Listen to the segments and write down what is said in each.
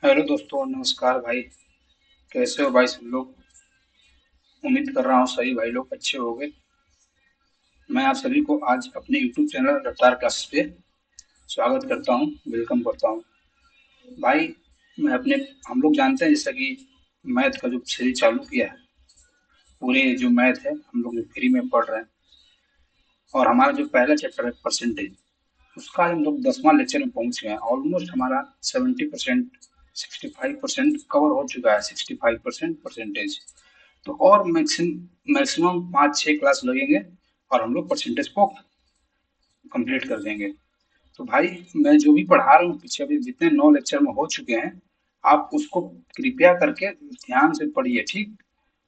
Hello दोस्तों, नमस्कार भाई। कैसे हो भाई सब लोग? उम्मीद कर रहा हूँ सभी भाई लोग अच्छे होंगे। मैं आप सभी को आज अपने यूट्यूब चैनल रफ्तार क्लासेस पे स्वागत करता हूँ, वेलकम करता हूँ भाई। मैं अपने हम लोग जानते हैं जैसा कि मैथ का जो सीरीज चालू किया है, पूरे जो मैथ है हम लोग जो फ्री में पढ़ रहे हैं, और हमारा जो पहला चैप्टर है परसेंटेज, उसका हम लोग 10वां लेक्चर में पहुंच गए हैं। ऑलमोस्ट हमारा 70%, 65% कवर हो चुका है। 65% परसेंटेज तो और मैक्सिमम 5-6 क्लास लगेंगे और हम लोग परसेंटेज को कंप्लीट कर देंगे। तो भाई, मैं जो भी पढ़ा रहा हूँ पीछे अभी जितने 9 लेक्चर में हो चुके हैं, आप उसको कृपया करके ध्यान से पढ़िए, ठीक?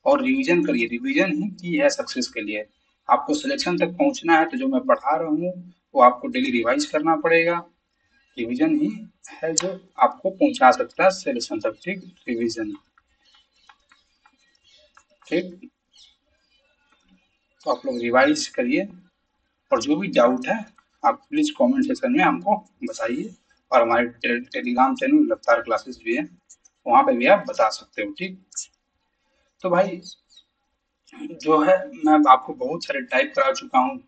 और रिवीजन करिए। रिवीजन ही की है सक्सेस के लिए। आपको सिलेक्शन तक पहुंचना है तो जो मैं पढ़ा रहा हूँ वो आपको डेली रिवाइज करना पड़ेगा। रिवीजन ही है जो आपको पहुंचा सकता है सिलेक्शन तक, ठीक? रिवीजन, ठीक। तो आप लोग रिवाइज करिए, और जो भी डाउट है आप प्लीज कमेंट सेक्शन में हमको बताइए। और हमारे टेलीग्राम चैनल रफ्तार क्लासेस भी है, वहाँ पे भी आप बता सकते हो, ठीक? तो भाई, जो है, मैं आपको बहुत सारे टाइप करा चुका हूँ,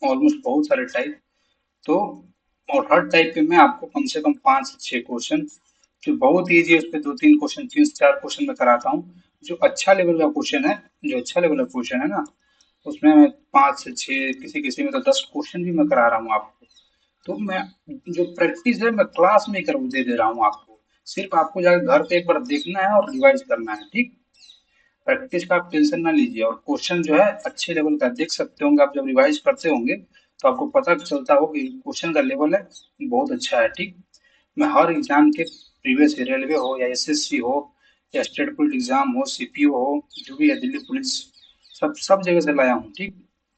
ऑलमोस्ट बहुत सारे टाइप। तो और हर टाइप पे मैं आपको कम से कम 5 से 6 क्वेश्चन, जो बहुत ईजी है उस पर 2-3 क्वेश्चन, 3 से 4 क्वेश्चन मैं कराता हूँ। जो अच्छा लेवल का क्वेश्चन है, जो अच्छा लेवल का क्वेश्चन है ना, उसमें मैं 5 से 6, किसी किसी में तो 10 क्वेश्चन भी मैं करा रहा हूँ आपको। तो मैं जो प्रैक्टिस है मैं क्लास में ही कर दे रहा हूँ आपको। सिर्फ आपको जाकर घर पे एक बार देखना है और रिवाइज करना है, ठीक? प्रैक्टिस का आप टेंशन ना लीजिए। और क्वेश्चन जो है अच्छे लेवल का देख सकते होंगे आप, जब रिवाइज करते होंगे तो आपको पता चलता हो कि क्वेश्चन का लेवल है बहुत अच्छा है, ठीक? मैं हर एग्जाम के, प्रीवियस रेलवे हो या एसएससी हो या स्टेट पुलिस एग्जाम हो, सीपीओ हो, जो भी है दिल्ली पुलिस, सब जगह से लाया हूँ, ठीक?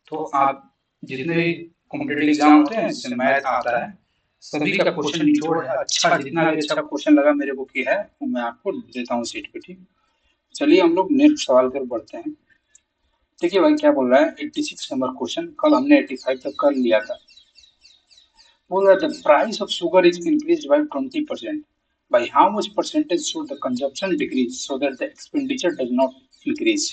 तो आप जितने भी कॉम्पिटेटिव एग्जाम होते हैं जिससे मैथ आता है, सभी का क्वेश्चन निचोड़ है अच्छा। जितना भी अच्छा क्वेश्चन लगा मेरे को कि है वो मैं आपको देता हूँ सीट पे, ठीक? चलिए हम लोग नेक्स्ट सवाल पर बढ़ते हैं। देखिए भाई क्या बोल रहा है, 86 नंबर क्वेश्चन, कल हमने 85 तक कर लिया था। बोल रहा था price of sugar is increase by 20%, by how much percentage should the consumption decrease so that the expenditure does not increase.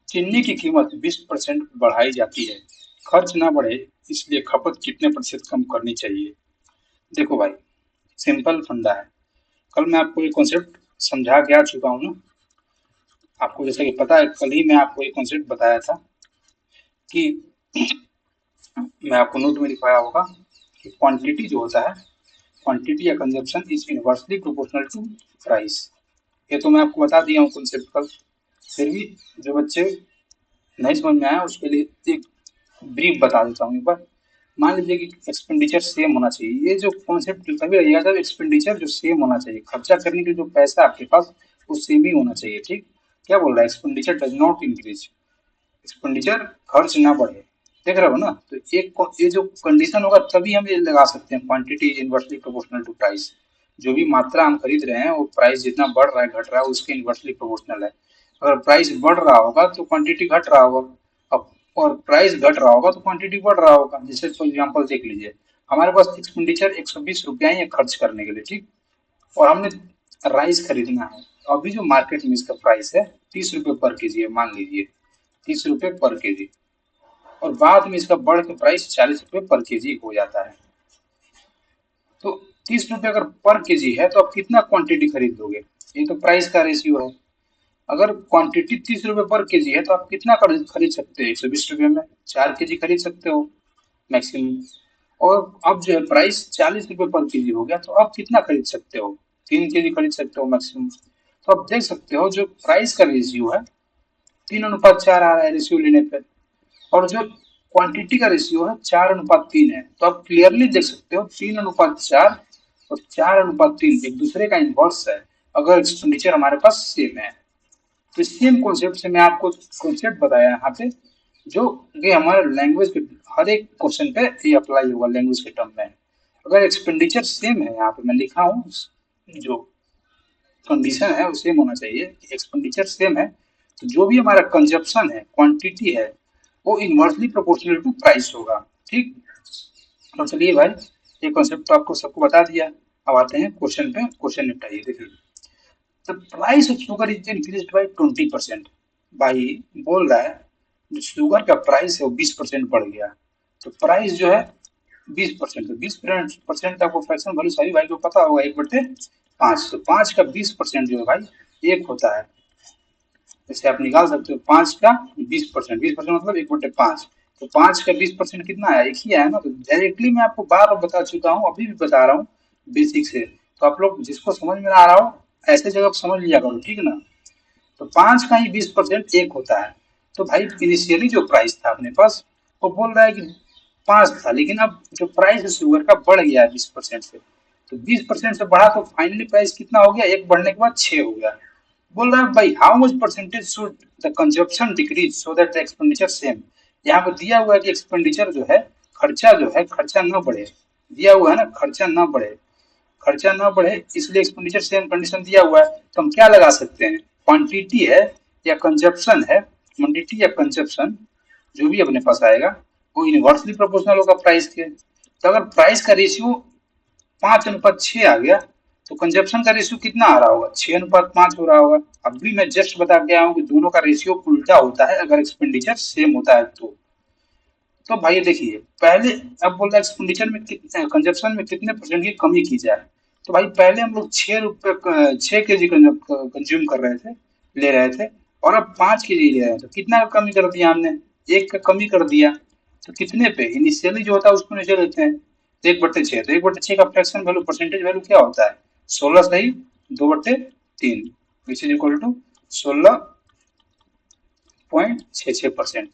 चीनी की कीमत 20% बढ़ाई जाती है, खर्च ना बढ़े इसलिए खपत कितने प्रतिशत कम करनी चाहिए? देखो भाई, सिंपल फंडा है। कल मैं आपको ये कॉन्सेप्ट समझा के आ चुका हूँ ना। आपको जैसा कि पता है, कल ही मैं आपको ये कॉन्सेप्ट बताया था कि मैं आपको नोट में लिखवाया होगा कि क्वांटिटी जो होता है, क्वांटिटी या consumption is inversely proportional to price. ये तो मैं आपको बता दिया हूँ कॉन्सेप्ट कल। फिर भी जो बच्चे नहीं समझ में आया उसके लिए एक ब्रीफ बता देता हूँ एक बार। मान लीजिए कि एक्सपेंडिचर सेम होना चाहिए। ये जो कॉन्सेप्ट तभी रहिएगा जब एक्सपेंडिचर जो सेम होना चाहिए, खर्चा करने के जो पैसा आपके पास वो सेम ही होना चाहिए, ठीक? क्या बोल रहा है, expenditure does not increase, expenditure खर्च ना बढ़े। देख रहे हो ना? तो ये जो कंडीशन होगा तभी हम ये लगा सकते हैं quantity is inversely proportional to price. जो भी मात्रा हम खरीद रहे हैं वो प्राइस जितना बढ़ रहा है घट रहा है उसके इनवर्सली प्रोपोर्शनल है। अगर प्राइस बढ़ रहा होगा तो क्वांटिटी घट रहा होगा। अब और प्राइस घट रहा होगा तो क्वांटिटी बढ़ रहा होगा। जैसे फॉर एग्जाम्पल देख लीजिए, हमारे पास एक्सपेंडिचर 120 रुपया है खर्च करने के लिए, ठीक? और हमने राइस खरीदना है। अभी जो मार्केट में इसका प्राइस है 30 रुपये पर केजी है, मान लीजिए 30 रुपये पर केजी। और बाद में इसका बढ़ के प्राइस 40 रुपये पर केजी हो जाता है। तो 30 रुपये अगर पर केजी है तो आप कितना क्वांटिटी खरीद दोगे? ये तो प्राइस का रेशियो है। अगर क्वांटिटी 30 रुपये पर केजी है तो आप कितना खरीद सकते हो? 120 रुपये में 4 केजी खरीद सकते हो मैक्सिमम। और अब जो है प्राइस 40 रुपये पर केजी हो गया तो अब कितना खरीद सकते हो? 3 केजी खरीद सकते हो मैक्सिमम। तो आप देख सकते हो जो प्राइस का रेशियो है 3:4 आ रहा है रेशियो लेने पे। और जो क्वांटिटी का रेशियो है 4:3 है। तो आप क्लियरली देख सकते हो 3:4 और 4:3 एक दूसरे का इन्वर्स है अगर एक्सपेंडिचर हमारे पास सेम है। तो सेम कॉन्सेप्ट से मैं आपको कॉन्सेप्ट बताया यहाँ पे, जो ये हमारे लैंग्वेज के हर एक क्वेश्चन पे ये अप्लाई होगा लैंग्वेज के टर्म में। अगर एक्सपेंडिचर सेम है, यहाँ पे मैं लिखा हूँ जो कंडीशन है वो सेम होना चाहिए कि एक्सपेंडिचर सेम है, तो जो भी हमारा कंजप्शन है, क्वांटिटी है, वो इनवर्सली प्रोपोर्शनल टू प्राइस होगा, ठीक? तो चलिए भाई, ये कॉन्सेप्ट तो आपको सबको बता दिया। अब आते हैं क्वेश्चन पे, क्वेश्चन निपटाइए। देखिए, the price of sugar is increase by 20%। भाई बोल रहा है जो शुगर का प्राइस है वो 20% बढ़ गया, तो प्राइस जो है 20%, तो 20% आपको फ्रैक्शन वैल्यू सभी भाई को पता होगा, 1/5, तो 5 का 20% जो है भाई 1 होता है। जैसे आप निकाल सकते हो 5 का 20%, 20% मतलब 1/5, तो 5 का 20% कितना है, एक ही है ना। तो डायरेक्टली मैं आपको बार बार बता चुका हूँ, अभी भी बता रहा हूँ बेसिक से, तो आप लोग जिसको समझ में ना आ रहा हो ऐसे जगह समझ लिया करो, ठीक है ना। तो 5 का ही 20% 1 होता है। तो भाई इनिशियली जो प्राइस था अपने पास वो बोल रहा है कि 5 था, लेकिन अब जो प्राइस है शुगर का बढ़ गया है 20% से, तो 20% से बढ़ा तो फाइनली प्राइस कितना हो गया, 1 बढ़ने के बाद 6 हो गया। बोल रहा है भाई how much percentage should the consumption decrease so that the expenditure same. यहाँ पे दिया हुआ है कि एक्सपेंडिचर जो है, खर्चा जो है, खर्चा न बढ़े, दिया हुआ है ना, खर्चा न बढ़े, खर्चा ना बढ़े इसलिए एक्सपेंडिचर सेम कंडीशन दिया हुआ है, तो हम क्या लगा सकते हैं, क्वांटिटी है या कंजप्शन है, क्वांटिटी या कंजप्शन जो भी अपने पास आएगा वो इनवर्सली प्रोपोर्शनल होगा प्राइस के। तो अगर प्राइस का रेशियो 5:6 आ गया तो कंजप्शन का रेशियो कितना आ रहा होगा, 6:5 हो रहा होगा। अब भी मैं जस्ट बता के आया हूँ कि दोनों का रेशियो उल्टा होता है अगर एक्सपेंडिचर सेम होता है तो भाई देखिए पहले, अब बोल रहा है एक्सपेंडिचर में कितने, कंजप्शन में कितने परसेंट की कमी की जाए। तो भाई पहले हम लोग 6 रुपये 6 kg कंज्यूम कर रहे थे, ले रहे थे, और अब 5 kg ले रहे हैं, तो कितना का कमी कर दिया हमने, 1 का कमी कर दिया। तो कितने पे, इनिशियली जो होता है उसको नीचे लेते हैं, तो 1/6, तो 1/6 का फ्रैक्शन वैल्यू, परसेंटेज वैल्यू क्या होता है, 16 सही 2/3, विच इज इक्वल टू 16.66%।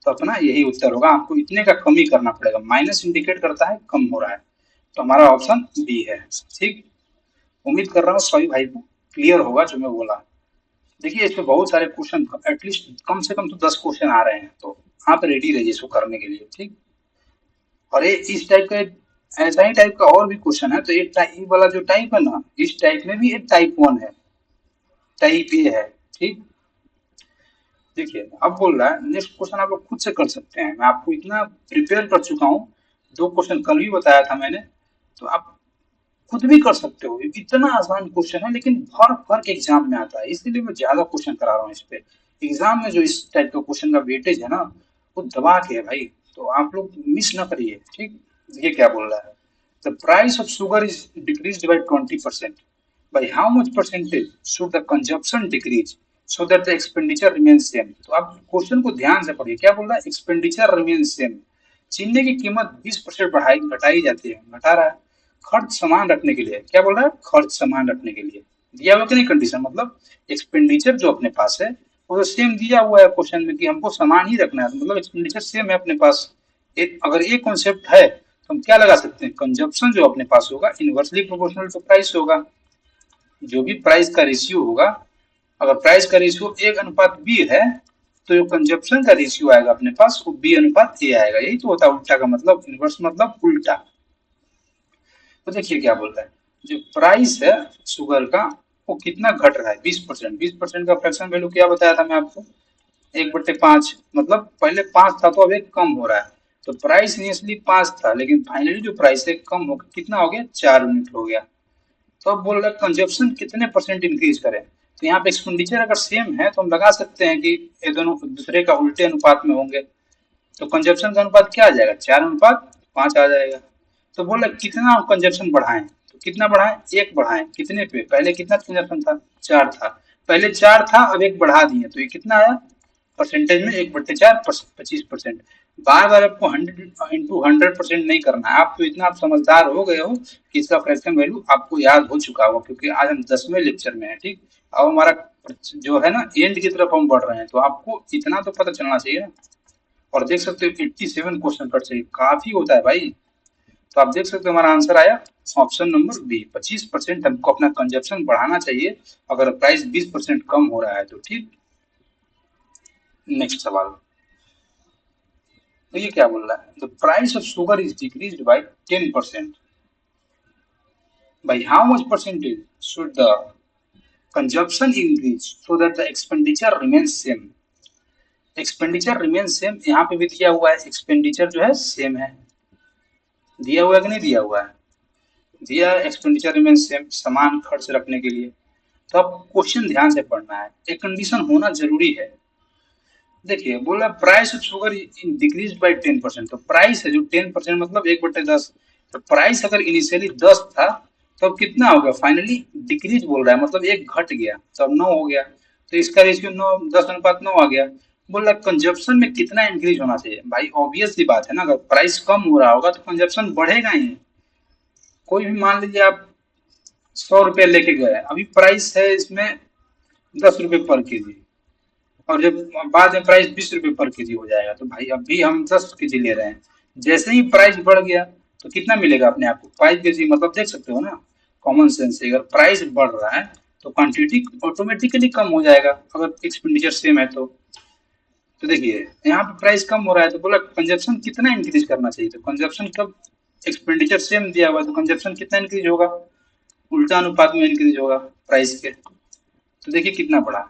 तो अपना यही उत्तर होगा, आपको इतने का कमी करना पड़ेगा, माइनस इंडिकेट करता है कम हो रहा है, तो हमारा ऑप्शन बी है। ठीक, उम्मीद कर रहा हूँ सभी भाई को क्लियर होगा जो मैं बोला। देखिए इसमें बहुत सारे क्वेश्चन, एटलीस्ट कम से कम तो 10 क्वेश्चन आ रहे हैं, तो आप रेडी रहिए इसको करने के लिए। ठीक, और ये इस टाइप का, ऐसा ही टाइप का और भी क्वेश्चन है, तो ये वाला जो टाइप है ना, इस टाइप में भी एक टाइप 1 है, टाइप ए है। ठीक, देखिए अब बोल रहा है नेक्स्ट क्वेश्चन आप लोग खुद से कर सकते हैं, मैं आपको इतना प्रिपेयर कर चुका हूँ, 2 क्वेश्चन कल भी बताया था मैंने, तो आप खुद भी कर सकते हो। ये इतना आसान क्वेश्चन है लेकिन हर वर्क एग्जाम में आता है, इसलिए मैं ज्यादा क्वेश्चन करा रहा हूँ इस पे। एग्जाम में जो इस टाइप का क्वेश्चन का वेटेज है ना वो दबा के है भाई, तो आप लोग मिस ना करिए। ठीक, ये क्या बोल रहा है, the price of sugar is decrease by 20%, by how much percentage should the consumption decrease so that the expenditure remains same। तो आप क्वेश्चन को ध्यान से पढ़िए, क्या बोल रहा है, एक्सपेंडिचर रिमेन्स सेम, चीनी की कीमत 20% बढ़ाई घटाई जाती है, घटा रहा है, खर्च समान रखने के लिए, क्या बोल रहा है, खर्च समान रखने के लिए, दिया हुआ कि नहीं कंडीशन, मतलब एक्सपेंडिचर जो अपने पास है वो तो सेम दिया हुआ है क्वेश्चन में कि हमको समान ही रखना है, मतलब एक्सपेंडिचर सेम है अपने पास। अगर ये कॉन्सेप्ट है तो हम क्या लगा सकते हैं, कंजप्शन जो अपने पास होगा इनवर्सली प्रोपोर्शनल टू प्राइस होगा, जो भी प्राइस का रेशियो होगा, अगर प्राइस का रेशियो 1:B है तो जो कंजप्शन का रेशियो आएगा अपने पास वो B/A आएगा, यही तो होता है उल्टा का मतलब, इनवर्स मतलब उल्टा। तो देखिए क्या बोलता है, जो प्राइस है शुगर का वो कितना घट रहा है, 20%, 20% का फ्रैक्शन वैल्यू क्या बताया था मैं आपको, 1/5, मतलब पहले 5 था तो अब 1 कम हो रहा है। तो प्राइस इनिशियली 5 था लेकिन फाइनली जो प्राइस है कम हो कितना हो गया, 4 यूनिट हो गया। तो अब बोल रहा है कंजप्शन कितने परसेंट इंक्रीज करें, तो यहाँ पे एक्सपेंडिचर अगर सेम है तो हम लगा सकते हैं कि ये दोनों दूसरे का उल्टे अनुपात में होंगे, तो कंजप्शन का अनुपात क्या आ जाएगा, 4:5 आ जाएगा। तो बोल रहा कितना कंजप्शन बढ़ाएं, तो कितना बढ़ाएं, 1 बढ़ाएं, कितने पे, पहले कितना कंजप्शन था, 4 था, पहले 4 था अब 1 बढ़ा दिए, तो ये कितना आया, परसेंटेज में 1/4 25%। बार बार आपको 100 into 100% नहीं करना है, आप तो इतना आप समझदार हो गए हो कि इसका फ्रैक्शन वैल्यू आपको याद हो चुका होगा, क्योंकि आज हम 10वें लेक्चर में है। ठीक, अब हमारा जो है ना एंड की तरफ हम बढ़ रहे हैं, तो आपको इतना तो पता चलना चाहिए ना। और देख सकते हो 87 क्वेश्चन कर चाहिए, काफी होता है भाई। तो आप देख सकते हो हमारा आंसर आया ऑप्शन नंबर बी, 25% हमको अपना कंजप्शन बढ़ाना चाहिए अगर प्राइस 20% कम हो रहा है तो। ठीक, नेक्स्ट सवाल, तो ये क्या बोल रहा है, the price of sugar is decreased bye 10%, by how much percentage should the consumption increase so that the expenditure remains same। Expenditure remains same, यहाँ पे भी दिया हुआ है एक्सपेंडिचर जो है सेम है, दिया हुआ है कि नहीं दिया हुआ है, दिया एक्सपेंडिचर रिमेन सेम, समान खर्च रखने के लिए। तो अब क्वेश्चन ध्यान से पढ़ना है, एक कंडीशन होना जरूरी है। देखिए बोला price of sugar decrease by 10%, तो प्राइस है जो 10% मतलब 1/10। तो प्राइस अगर इनिशियली 10 था तो अब कितना हो गया, फाइनली डिक्रीज बोल रहा है, मतलब एक घट गया, तो अब 9 हो गया। तो इसका रेशियो 9, 10:9 आ गया। बोल रहा कंजप्शन में कितना इंक्रीज होना चाहिए, भाई ऑब्वियस सी बात है ना, अगर प्राइस कम हो रहा होगा तो कंजप्शन बढ़ेगा ही। कोई भी मान लीजिए आप 100 रुपये लेके गए, अभी प्राइस है इसमें 10 रुपये पर केजी, और जब बाद में प्राइस 20 रुपये पर केजी हो जाएगा, तो भाई अभी हम 10 केजी ले रहे हैं, जैसे ही प्राइस बढ़ गया तो कितना मिलेगा अपने आप को, 5 केजी, मतलब देख सकते हो ना, कॉमन सेंस से अगर प्राइस बढ़ रहा है तो क्वांटिटी ऑटोमेटिकली कम हो जाएगा, अगर एक्सपेंडिचर सेम है तो देखिए यहाँ पे प्राइस कम हो रहा है तो बोला कंजप्शन कितना इंक्रीज करना चाहिए, तो कंजप्शन कब, एक्सपेंडिचर सेम दिया हुआ है तो कंजप्शन कितना इंक्रीज होगा, उल्टा अनुपात में इंक्रीज होगा प्राइस के। तो देखिए कितना बढ़ा,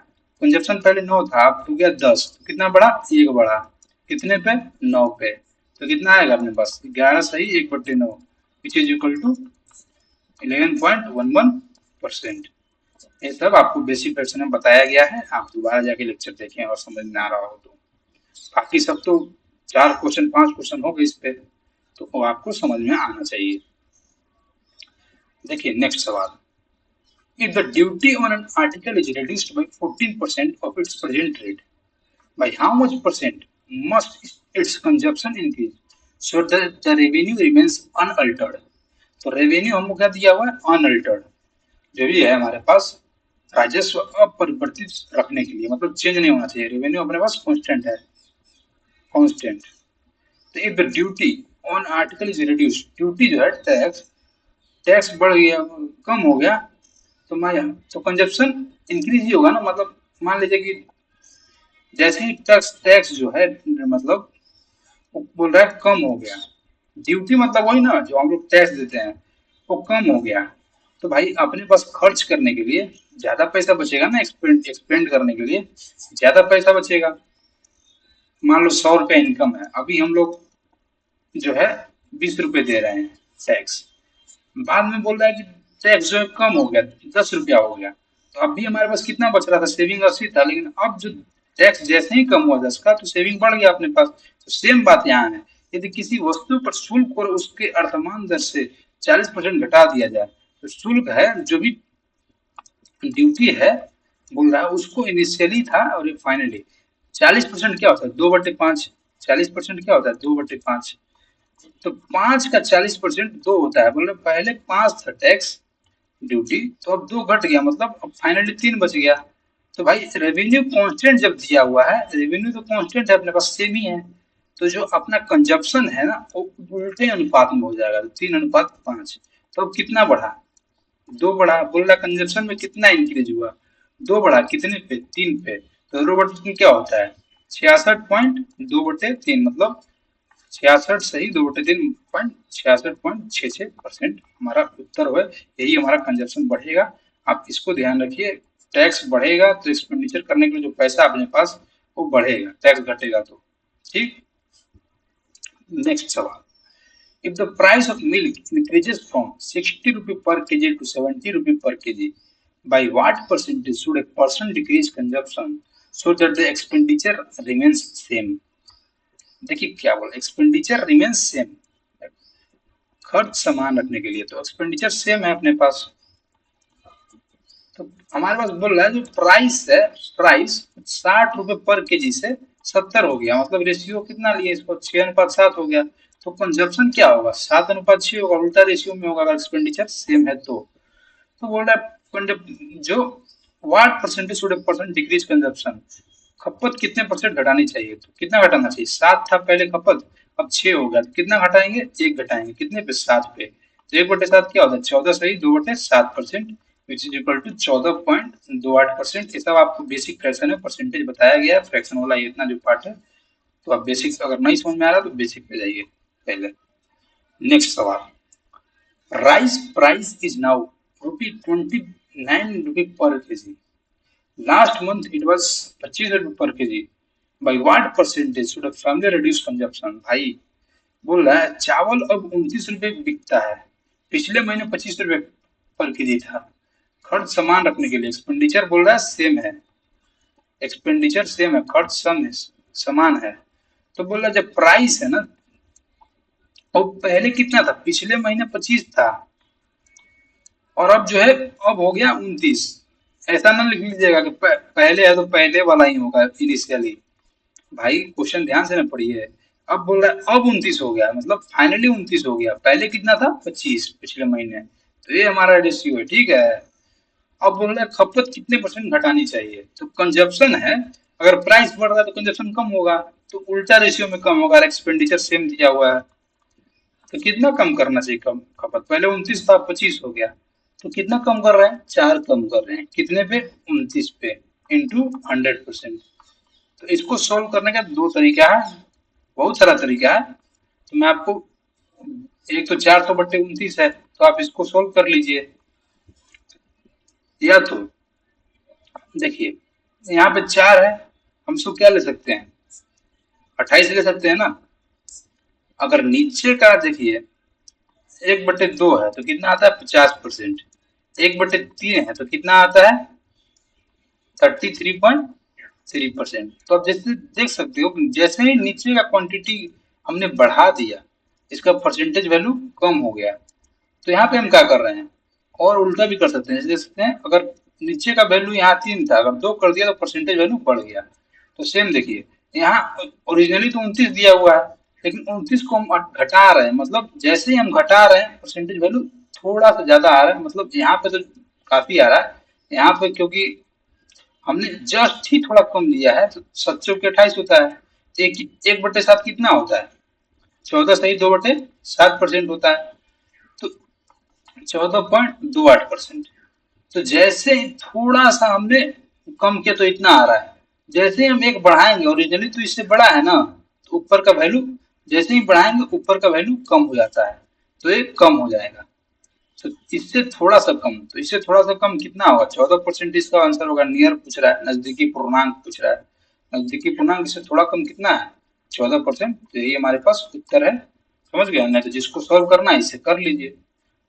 कंजप्शन पहले 9 था, अब हो गया 10, तो कितना बढ़ा, 1 बढ़ा, कितने पे, 9 पे। तो कितना आएगा अपने पास, 11 सही 1/9, विच इज इक्वल टू 11.11%। ये सब आपको बेसिक क्वेश्चन में बताया गया है, आप दोबारा जाके लेक्चर देखें और समझ में आ रहा हो तो। बाकी सब तो 4 क्वेश्चन 5 क्वेश्चन हो गए इस पे, तो वो आपको समझ में आना चाहिए। देखिए नेक्स्ट सवाल, if the duty on an article is reduced by 14% of its present rate, by how much percent must its consumption increase so that the revenue remains unaltered? तो रेवेन्यू हमको क्या दिया हुआ है, अनअल्टर्ड, जो भी है हमारे पास राजस्व अपरिवर्तित रखने के लिए, मतलब चेंज नहीं होना चाहिए, रेवेन्यू अपने पास कांस्टेंट है, कांस्टेंट। तो if the duty on article is reduce, duty जो है टैक्स, टैक्स बढ़ गया, कम हो गया, तो मैं तो कंजप्शन इंक्रीज ही होगा ना, मतलब मान लीजिए कि जैसे ही टैक्स टैक्स जो है मतलब वो बोल रहा है कम हो गया, ड्यूटी मतलब वही ना जो हम लोग टैक्स देते हैं, वो कम हो गया, तो भाई अपने पास खर्च करने के लिए ज्यादा पैसा बचेगा ना, एक्सपेंड एक्सपेंड करने के लिए ज्यादा पैसा बचेगा। मान लो 100 रुपये इनकम है, अभी हम लोग जो है 20 रुपये दे रहे हैं टैक्स, बाद में बोल रहा है कि टैक्स जो है कम हो गया, 10 रुपया हो गया, तो अब भी हमारे पास कितना बच रहा था, सेविंग 80 था, लेकिन अब जो टैक्स जैसे ही कम हुआ 10 का तो सेविंग बढ़ गया अपने पास। तो सेम बात यहाँ है, यदि किसी वस्तु पर शुल्क और उसके अर्थमान दर से 40% घटा दिया जाए, तो शुल्क है जो भी ड्यूटी है बोल रहा है उसको इनिशियली था और ये फाइनली 40% क्या होता है, 2/5, 40% क्या होता है, 2/5, तो 5 का 40% 2 होता है, बोले पहले 5 था टैक्स ड्यूटी, तो अब 2 घट गया, मतलब अब फाइनली 3 बच गया। तो भाई रेवेन्यू कांस्टेंट जब दिया हुआ है, रेवेन्यू तो कांस्टेंट है अपने पास, सेम ही है, तो जो अपना कंजप्शन है ना वो उल्टे अनुपात में हो जाएगा, 3:5। तो अब कितना बढ़ा, 2 बढ़ा, बोल रहा कंजप्शन में कितना इंक्रीज हुआ, 2 बढ़ा, कितने पे, 3 पे, तो 2/3 क्या होता है, 66.2/3, मतलब 66 सही 2/3.66.66% हमारा उत्तर है, यही हमारा कंजप्शन बढ़ेगा। आप इसको ध्यान रखिए, टैक्स बढ़ेगा तो एक्सपेंडिचर करने के लिए जो पैसा अपने पास वो बढ़ेगा, टैक्स घटेगा तो। ठीक, नेक्स्ट सवाल, if the price of milk increases from 60 rupee per kg to 70 rupee per kg, by what percentage should a person decrease consumption so that the expenditure remains same? देखिए क्या बोला, एक्सपेंडिचर रिमेन्स सेम, खर्च समान रखने के लिए, तो expenditure same है अपने पास। तो हमारे पास बोल रहा है जो प्राइस है, प्राइस 60 रुपए पर केजी से 70 हो गया, मतलब रेशियो कितना लिए इसको, 6:7 हो गया, तो कंजप्शन क्या होगा, 7:6 होगा, उल्टा रेशियो में होगा अगर एक्सपेंडिचर सेम है तो बोल रहा है जो what percentage should percent decrease consumption, खपत कितने परसेंट घटानी चाहिए, तो कितना घटाना चाहिए, 7 था पहले खपत, अब 6 हो गया, तो कितना घटाएंगे, 1 घटाएंगे, कितने पे, 7 पे, तो 1/7 क्या होता है, 14 सही 2/7%, विच इज इक्वल टू 14.28%। ये सब आपको बेसिक फ्रैक्शन में परसेंटेज बताया गया है, फ्रैक्शन वाला ये इतना जो पार्ट है, तो आप बेसिक अगर नहीं समझ में आ रहा तो बेसिक पे जाइए पहले। नेक्स्ट सवाल, राइस प्राइस इज नाउ ₹29 पर KG, last month it was 25 रुपए पर KG, by what percentage should a family reduce consumption. भाई बोल रहा है चावल अब 29 रुपए बिकता है, पिछले महीने 25 रुपए पर केजी था। खर्च समान रखने के लिए एक्सपेंडिचर बोल रहा है सेम है, एक्सपेंडिचर सेम है, खर्च सम है, समान है। तो बोल रहा जब प्राइस है ना, और पहले कितना था, पिछले महीने 25 था, और अब जो है अब हो गया 29। ऐसा ना लिख लीजिएगा कि पहले है तो पहले वाला ही होगा इनिशियली। भाई क्वेश्चन ध्यान से ना पढ़िए। अब बोल रहा है अब 29 हो गया, मतलब फाइनली 29 हो गया, पहले कितना था 25 पिछले महीने। तो ये हमारा रेशियो है, ठीक है। अब बोल रहा है खपत कितने परसेंट घटानी चाहिए, तो कंजप्शन है, अगर प्राइस बढ़ रहा है तो कंजप्शन कम होगा, तो उल्टा रेशियो में कम होगा। एक्सपेंडिचर सेम दिया हुआ है, तो कितना कम करना चाहिए कम खपत, पहले 29 था 25 हो गया, तो कितना कम कर रहे हैं, 4 कम कर रहे हैं, कितने पे, 29 पे, इंटू 100%। तो इसको सोल्व करने का दो तरीका है, बहुत सारा तरीका है। तो मैं आपको, एक तो 400/29 है, तो आप इसको सोल्व कर लीजिए। या तो देखिए, यहाँ पे 4 है, हम इसको क्या ले सकते हैं, 28 ले सकते हैं ना। अगर नीचे का देखिए 1/2 है तो कितना आता है, 50%। 1/3 है तो कितना आता है, 33.3%। तो आप जैसे देख सकते हो, जैसे ही नीचे का क्वांटिटी हमने बढ़ा दिया, इसका परसेंटेज वैल्यू कम हो गया। तो यहाँ पे हम क्या कर रहे हैं, और उल्टा भी कर सकते हैं, जैसे देख सकते हैं, अगर नीचे का वैल्यू यहाँ 3 था, अगर 2 कर दिया तो परसेंटेज वैल्यू बढ़ गया। तो सेम देखिए, यहाँ ओरिजिनली तो 29 दिया हुआ है, लेकिन 29 को हम घटा रहे हैं, मतलब जैसे ही हम घटा रहे हैं परसेंटेज वैल्यू थोड़ा सा ज्यादा आ रहा है, मतलब यहाँ पे तो काफी आ रहा है। यहाँ पे क्योंकि हमने जस्ट ही थोड़ा कम लिया है, तो 7 के 28 होता है, तो 1/7 कितना होता है, 14 सही 2/7% होता है, तो 14.28%। तो जैसे ही थोड़ा सा हमने कम किया तो इतना आ रहा है, जैसे ही हम एक बढ़ाएंगे, ओरिजिनली तो इससे बड़ा है ना, तो ऊपर का वैल्यू जैसे ही बढ़ाएंगे ऊपर का वैल्यू कम हो जाता है, तो ये कम हो जाएगा। तो इससे थोड़ा सा कम, तो इससे थोड़ा सा कम कितना होगा, 14%। इसका आंसर होगा, नियर पूछ रहा है, नजदीकी पूर्णांक पूछ रहा है। नजदीकी पूर्णांक इससे थोड़ा कम कितना है, 14%। तो यही हमारे पास उत्तर है। समझ गया, नहीं तो जिसको सॉल्व करना है इसे कर लीजिए।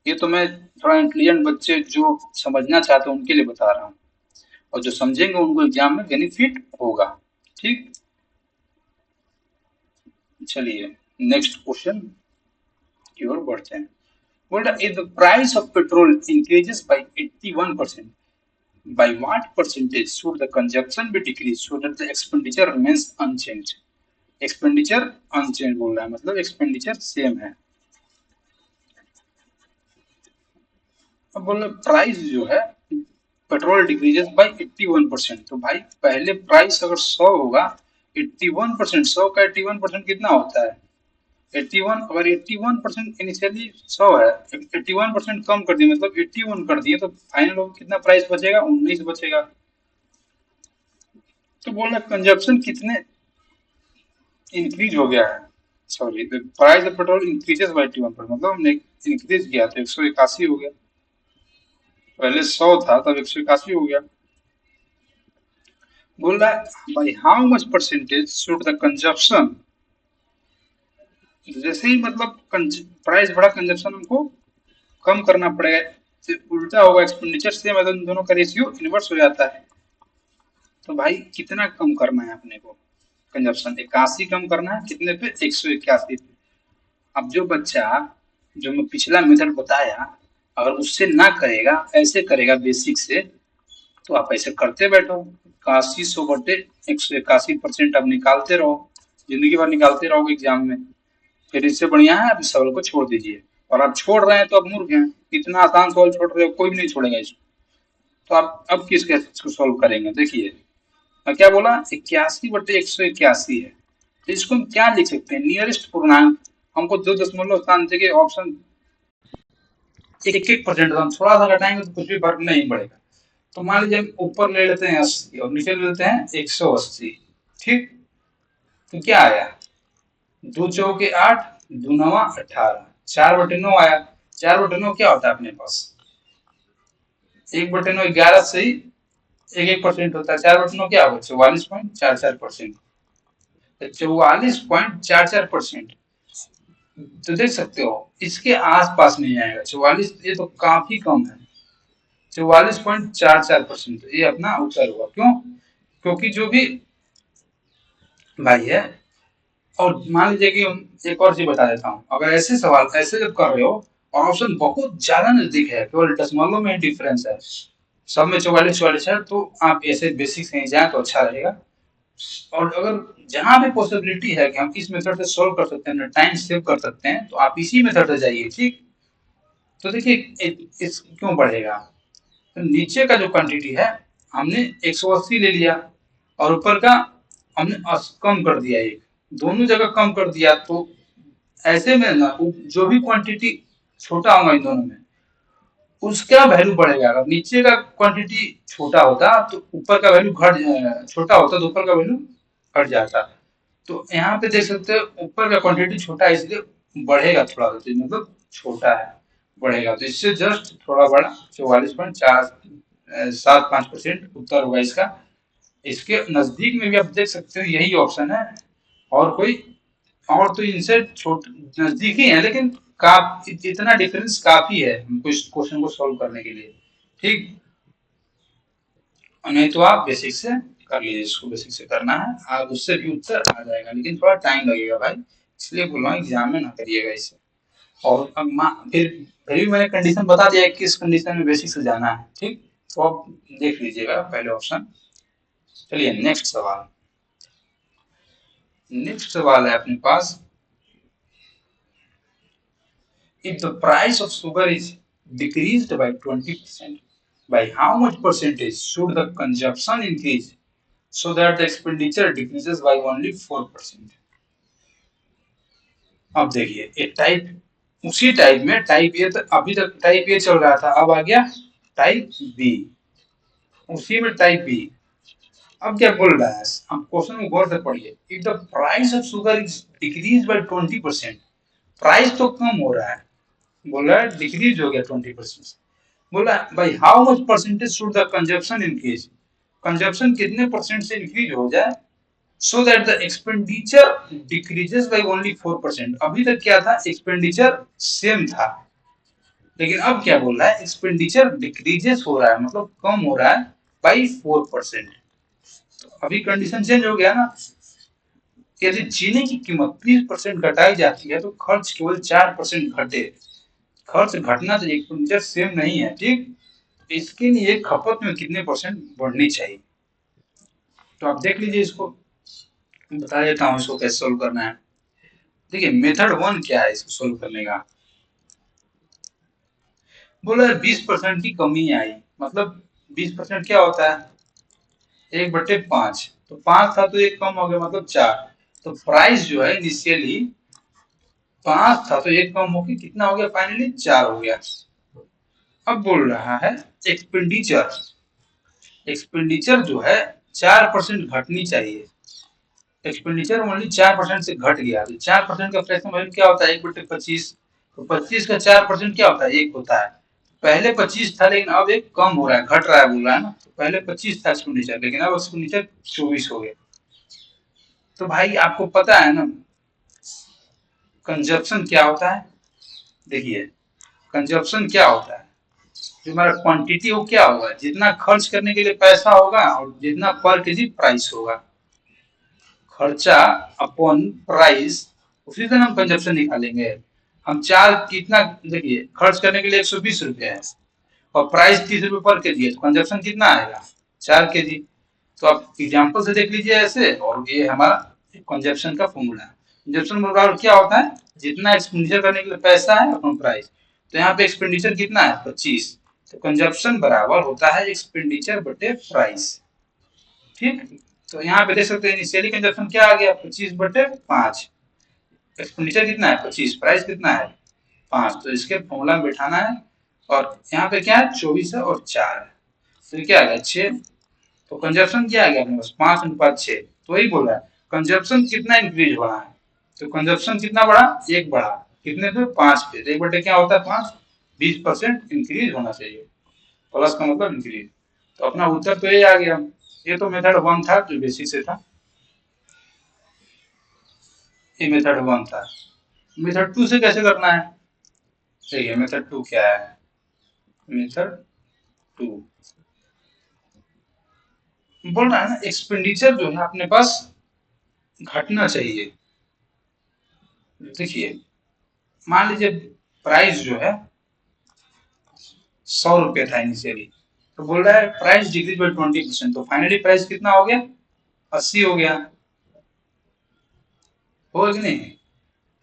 ये तो मैं थोड़ा इंटेलिजेंट बच्चे जो समझना चाहते हैं उनके लिए बता रहा हूँ, और जो समझेंगे उनको एग्जाम में बेनिफिट होगा। ठीक, चलिए नेक्स्ट क्वेश्चन की ओर बढ़ते हैं। बोल रहा if the price of petrol increases by 81%, by what percentage should the consumption be decreased so that the expenditure remains unchanged? Expenditure unchanged बोल रहा है, मतलब एक्सपेंडिचर सेम है। अब बोल रहे प्राइस जो है पेट्रोल डिक्रीजेस बाय 81%, तो भाई पहले प्राइस अगर 100 होगा, 81%, 100 का 81% कितना होता है, 81। अगर 81% इनिशियली 100 है, 81% कम कर दिए मतलब 81 कर दिए, तो फाइनल कितना प्राइस बचेगा, 19 बचेगा। तो बोल रहे कंजप्शन कितने इंक्रीज हो गया है, sorry the price of petrol increases by 81%, मतलब हमने इंक्रीज किया तो 181 हो गया, पहले 100 था तब 181 हो गया। बोल रहा है by how much percentage should the consumption, जैसे ही मतलब प्राइस बढ़ा कंजप्शन हमको कम करना पड़ेगा, तो उल्टा होगा, एक्सपेंडिचर सेम है तो इन दोनों का रेशियो इनवर्स हो जाता है। तो भाई कितना कम करना है अपने को, कंजप्शन 81 कम करना है, कितने पे, 181 पे। अब जो बच्चा, जो मैं पिछला मेथड बताया, अगर उससे ना करेगा, ऐसे करेगा बेसिक से, तो आप ऐसे करते बैठो, 81/181% आप निकालते रहो, जिंदगी भर निकालते रहोगे एग्जाम में। फिर इससे बढ़िया है आप इस सवाल को छोड़ दीजिए, और आप छोड़ रहे हैं तो आप मूर्ख हैं, इतना आसान सवाल छोड़ रहे हो, कोई भी नहीं छोड़ेगा इसको। तो आप अब किस कैसे इसको सोल्व करेंगे, देखिए मैं क्या बोला, 81/181 है, तो इसको हम क्या लिख सकते हैं, नियरेस्ट पूर्णांक। हमको 2 दशमलव स्थान जगह ऑप्शन 1-1% हम थोड़ा सा घटाएंगे तो कुछ भी फर्क नहीं पड़ेगा। तो मान लीजिए हम ऊपर ले लेते हैं 80 और नीचे ले लेते हैं 180। ठीक, तो क्या आया, 2 चौके 8, 2 9 18, 4/9 आया। 4/9 क्या होता है अपने पास, 1/9 11 से ही 1-1% होता है, 4/9 क्या होगा, 44.44%। 44.44%। तो देख सकते हो इसके आसपास नहीं आएगा 44, ये तो काफी कम है। 44.44% ये अपना उत्तर हुआ। क्यों? क्योंकि जो भी भाई है, और मान लीजिए कि हम एक और चीज बता देता हूँ, अगर ऐसे सवाल ऐसे जब कर रहे हो और ऑप्शन बहुत ज्यादा नजदीक है, केवल दशमलव में डिफरेंस है, सब में 44 44 है, तो आप ऐसे बेसिक कहीं जाए तो अच्छा रहेगा। और अगर जहां भी पॉसिबिलिटी है कि हम इस मेथड से सोल्व कर सकते हैं, टाइम सेव कर सकते हैं, तो आप इसी मेथड से जाइए। ठीक, तो देखिए इस क्यों बढ़ेगा, तो नीचे का जो क्वांटिटी है हमने 180 ले लिया और ऊपर का हमने कम कर दिया, एक दोनों जगह कम कर दिया, तो ऐसे में ना जो भी क्वांटिटी छोटा होगा इन दोनों में उसका वैल्यू बढ़ेगा। अगर नीचे का क्वांटिटी छोटा होता तो ऊपर का वैल्यू घट, छोटा होता तो ऊपर का वैल्यू घट जाता। तो यहाँ पे देख सकते हो ऊपर का क्वांटिटी छोटा है इसलिए बढ़ेगा थोड़ा सा, तो मतलब छोटा है बढ़ेगा, तो इससे जस्ट थोड़ा बड़ा 44.475% उत्तर होगा इसका। इसके नजदीक में भी आप देख सकते हो यही ऑप्शन है, और कोई और तो इनसे छोट नजदीक ही है, लेकिन इतना डिफरेंस काफी है हमको इस क्वेश्चन को सॉल्व करने के लिए। ठीक, नहीं तो आप बेसिक से कर लीजिए, इसको बेसिक से करना है, आप उससे भी उत्तर आ जाएगा, लेकिन थोड़ा टाइम लगेगा भाई, इसलिए बोल रहा हूँ एग्जाम में ना करिएगा इसे। और अब फिर भी मैंने कंडीशन बता दिया है किस कंडीशन में बेसिक से जाना है। ठीक, तो आप देख लीजिएगा पहले ऑप्शन। चलिए नेक्स्ट सवाल, नेक्स्ट सवाल है अपने पास, if the price of sugar is decreased by 20%, by how much percentage should the consumption increase so that the expenditure decreases by only 4%? अब देखिए एक टाइप, उसी टाइप में टाइप ए, तो अभी तक टाइप ए चल रहा था, अब आ गया टाइप बी, उसी में टाइप बी। अब क्या बोल रहा है, हम क्वेश्चन को गौर से पढ़िए, if the price of sugar is decrease by 20%, price तो कम हो रहा है, बोल रहा है डिक्रीज हो गया 20%, बोला भाई how much percentage should the consumption increase, consumption कितने परसेंट से इंक्रीज हो जाए so that the expenditure decreases by only 4%। अभी तक क्या था, एक्सपेंडिचर सेम था, लेकिन अब क्या बोल रहा है, एक्सपेंडिचर डिक्रीजेस हो रहा है, मतलब कम हो रहा है बाई 4%। तो अभी कंडीशन चेंज हो गया ना, यदि चीनी की कीमत 30% घटाई जाती है तो खर्च केवल 4% घटे, खर्च घटना चाहिए, एक्सपेंडिचर सेम नहीं है। ठीक, इसके लिए खपत में कितने परसेंट बढ़नी चाहिए, तो आप देख लीजिए इसको, बता देता हूँ इसको कैसे सोल्व करना है। देखिए मेथड वन क्या है इसको सोल्व करने का, बोला 20% की कमी आई, मतलब 20% क्या होता है, 1/5, तो 5 था तो एक कम हो गया मतलब 4, तो प्राइस जो है इनिशियली 5 था तो एक कम होकर कितना हो गया, फाइनली 4 हो गया। अब बोल रहा है एक्सपेंडिचर, एक्सपेंडिचर जो है 4% घटनी चाहिए, एक्सपेंडिचर ओनली 4% से घट गया, तो 4% का फ्रैक्शन वैल्यू क्या होता है, 1/25, तो 25 का 4% क्या होता है, एक होता है। पहले 25 था लेकिन अब एक कम हो रहा है, घट रहा है बोल रहा है ना, तो पहले 25 था एक्सपेंडिचर, लेकिन अब एक्सपेंडिचर 24 हो गया। तो भाई आपको पता है ना कंजप्शन क्या होता है, देखिए कंजप्शन क्या होता है, जो हमारा क्वांटिटी वो क्या होगा, जितना खर्च करने के लिए पैसा होगा और जितना पर केजी प्राइस होगा, खर्चा अपॉन प्राइस, उसी से हम कंजप्शन निकालेंगे। हम चार कितना, देखिए खर्च करने के लिए 120 रुपए है और प्राइस 30 रुपए पर केजी है, तो कंजप्शन कितना आएगा, 4 केजी। तो आप एग्जाम्पल से देख लीजिए ऐसे, और ये हमारा कंजप्शन का फॉर्मूला है। कंजप्शन बराबर क्या होता है, जितना एक्सपेंडिचर करने के लिए पैसा है अपॉन प्राइस, तो यहाँ पे एक्सपेंडिचर कितना है 25, तो कंजप्शन बराबर होता है एक्सपेंडिचर बटे प्राइस। ठीक, तो यहाँ पे देख सकते हैं इनिशियली कंजप्शन क्या आ गया, 25/5, एक्सपेंडिचर कितना है 25, प्राइस कितना है 5, तो इसके फॉर्मूला में बैठाना है। और यहाँ पे क्या है 24 है और 4 है, तो क्या आ गया 6, तो कंजप्शन क्या आ गया अपने पास 5/6, तो वही बोल रहा है कंजप्शन कितना इंक्रीज हो रहा है, तो कंजप्शन कितना बढ़ा, एक बढ़ा, कितने पे 5 पे, तो एक बटे क्या होता है 5, 20% इंक्रीज होना चाहिए, प्लस का मतलब इंक्रीज। तो अपना उत्तर तो ये आ गया, ये तो मेथड वन था जो बेसिक से था, ये मेथड वन था। मेथड टू से कैसे करना है? देखिए मेथड टू क्या है। मेथड टू बोल रहा है ना, एक्सपेंडिचर जो है अपने पास घटना चाहिए। देखिए मान लीजिए प्राइस जो है 100 रुपये था इनिशियली, तो बोल रहा है प्राइस डिक्रीज बाई 20%, तो फाइनली प्राइस कितना हो गया? 80 हो गया। हो कि नहीं?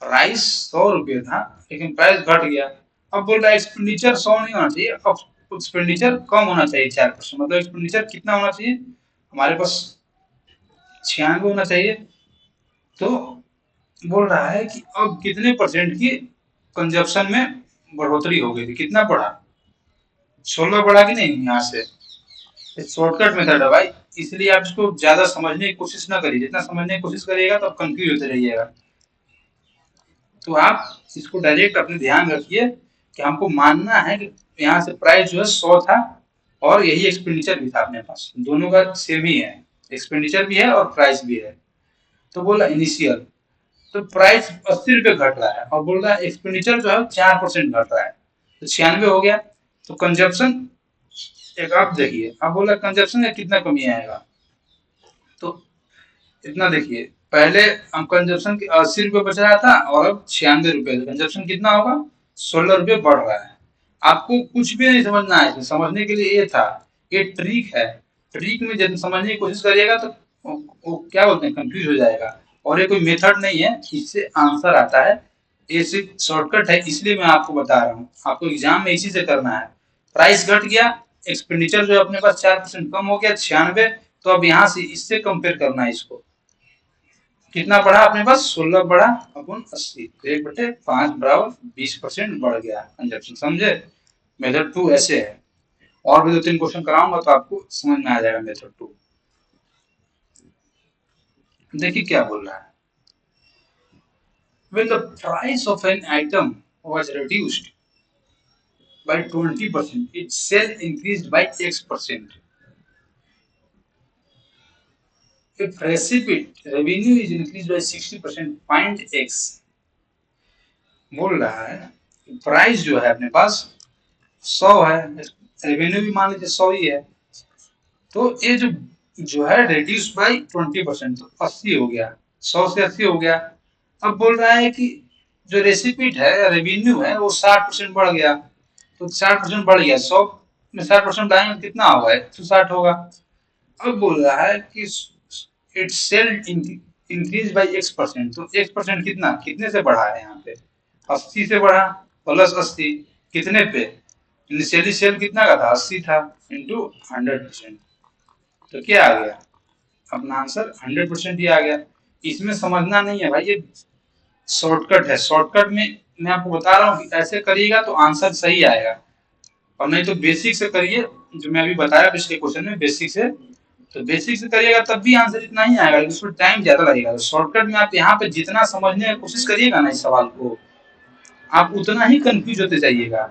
प्राइस 100 रुपये था लेकिन प्राइस घट गया। अब बोल रहा है एक्सपेंडिचर 100 नहीं होना चाहिए, अब एक्सपेंडिचर कम होना चाहिए 4%, मतलब एक्सपेंडिचर कितना होना चाहिए हमारे पास? 96 होना चाहिए। तो बोल रहा है कि अब कितने परसेंट की कंजप्शन में बढ़ोतरी हो गई थी, कितना बढ़ा? 16 बढ़ा कि नहीं यहाँ से? शॉर्टकट मेथड है भाई, इसलिए आप इसको ज्यादा समझने की कोशिश ना करिए, जितना समझने की कोशिश करिएगा तो कंफ्यूज होते रहिएगा। तो आप इसको डायरेक्ट अपने ध्यान रखिए कि हमको मानना है कि यहाँ से प्राइस जो है 100 था और यही एक्सपेंडिचर भी था अपने पास, दोनों का सेम ही है, एक्सपेंडिचर भी है और प्राइस भी है। तो बोला इनिशियल, तो प्राइस 80 रुपये घट रहा है और बोल रहा है एक्सपेंडिचर जो है 4% घट रहा है, तो 96 हो गया। तो कंजप्शन एक आप देखिए, अब बोला कंजप्शन में कितना कमी आएगा, तो इतना देखिए, पहले हम कंजप्शन 80 रुपये बच रहा था और अब 96 रुपये, कंजप्शन कितना होगा? 16 रुपये बढ़ रहा है। आपको कुछ भी नहीं समझना है, समझने के लिए ये था, ये ट्रिक है। ट्रिक में जब समझने की कोशिश करिएगा तो वो क्या बोलते हैं, कंफ्यूज हो जाएगा। और ये कोई मेथड नहीं है, इससे आंसर आता है, ये सिर्फ शॉर्टकट है, इसलिए मैं आपको बता रहा हूँ। आपको एग्जाम में इसी से करना है। प्राइस घट गया, एक्सपेंडिचर जो अपने पास 4% कम हो गया 96, तो अब यहाँ से इससे कंपेयर करना है इसको, कितना बढ़ा अपने पास? 16 बढ़ा अपन 80, तो 1/5 बराबर 20% बढ़ गया कंजप्शन, समझे? मेथड टू ऐसे है। और भी 2-3 क्वेश्चन कराऊंगा तो आपको समझ में आ जाएगा मेथड टू। देखिए क्या बोल रहा है, when the price of an item was reduced by 20%, its sale increased by X%. If recipient revenue is increased by 60%, find X। बोल रहा है प्राइस जो है अपने पास 100 है, रेवेन्यू भी मान लीजिए 100 ही है, तो ये जो जो है रिड्यूस बाई 20%, तो 80 हो गया, 100 से 80 हो गया। अब बोल रहा है कि जो रेसिपीट है, रेवेन्यू है, वो 60% बढ़ गया, तो 60% बढ़ गया, 100 में 60% डालेंगे कितना होगा? 160 होगा। अब बोल रहा है कि it sale increase by X%, तो X% कितना, कितने से बढ़ा है यहाँ पे? 80 से बढ़ा, प्लस 80 कितने पे? इनिशियली सेल कितना का था? 80 था, इंटू 100%, तो क्या आ गया अपना आंसर? 100% ही आ गया। इसमें समझना नहीं है भाई, ये शॉर्टकट है। शॉर्टकट में मैं आपको बता रहा हूँ कि ऐसे करिएगा तो आंसर सही आएगा, और नहीं तो बेसिक से करिए, जो मैं अभी बताया पिछले क्वेश्चन में, बेसिक से, तो बेसिक से करिएगा तब भी आंसर इतना ही आएगा, लेकिन उसमें टाइम ज्यादा लगेगा। तो शॉर्टकट में आप यहाँ पे जितना समझने की कोशिश करिएगा ना इस सवाल को, आप उतना ही कंफ्यूज होते जाइएगा।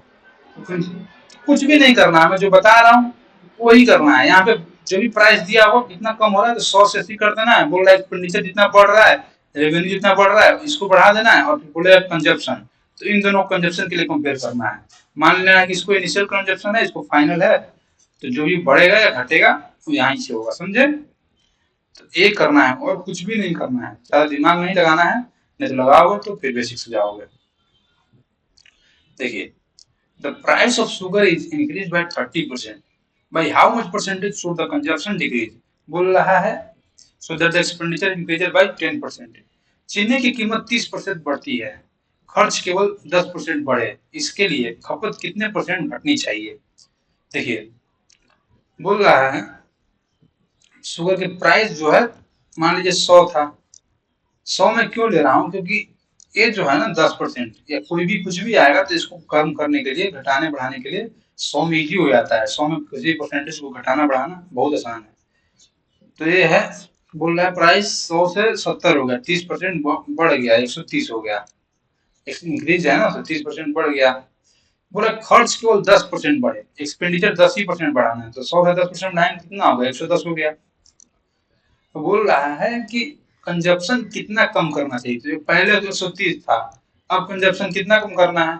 कुछ भी नहीं करना है, मैं जो बता रहा हूँ वही करना है। यहाँ पे जो भी प्राइस दिया हो कितना कम हो रहा है तो 100 से 80 कर देना है। बोल रहा है एक्सपेंडिचर जितना बढ़ रहा है, रेवेन्यू जितना बढ़ रहा है, इसको बढ़ा देना है, और बोले कंजप्शन, तो इन दोनों कंजप्शन के लिए कंपेयर करना है। मान लेना है कि इसको इनिशियल कंजप्शन है, इसको फाइनल है, तो जो भी बढ़ेगा या घटेगा वो यहाँ से होगा, समझे? तो ये करना है और कुछ भी नहीं करना है, ज्यादा दिमाग नहीं लगाना है, नहीं तो लगाओगे तो फिर बेसिक से जाओगे। देखिए, the price of sugar is increased by 30%. By how much percentage should the consumption decrease? बोल रहा है so that the expenditure increases by 10%. चीनी की कीमत 30% बढ़ती है, खर्च केवल 10% बढ़े, इसके लिए खपत कितने परसेंट घटनी चाहिए? देखिए बोल रहा है शुगर के प्राइस जो है मान लीजिए 100 था, 100 में क्यों ले रहा हूँ, क्योंकि ये जो है ना 10% या कोई भी कुछ भी आएगा तो इसको कम करने के लिए, घटाने बढ़ाने के लिए 100 में इजी हो जाता है। 100 में किसी परसेंटेज को घटाना बढ़ाना बहुत आसान है। तो ये है, बोल रहा है प्राइस 100 से 70 हो गया, 30% बढ़ गया, 130 हो गया, इंक्रीज है ना, तो 30% बढ़ गया। बोला खर्च केवल 10% बढ़े, एक्सपेंडिचर 10% बढ़ाना है, तो 100 से 10% बढ़ाएंगे कितना होगा? 110 हो गया। तो बोल रहा है कि कंजप्शन कितना कम करना चाहिए, तो पहले तो 130 था, अब कंजप्शन कितना कम करना है,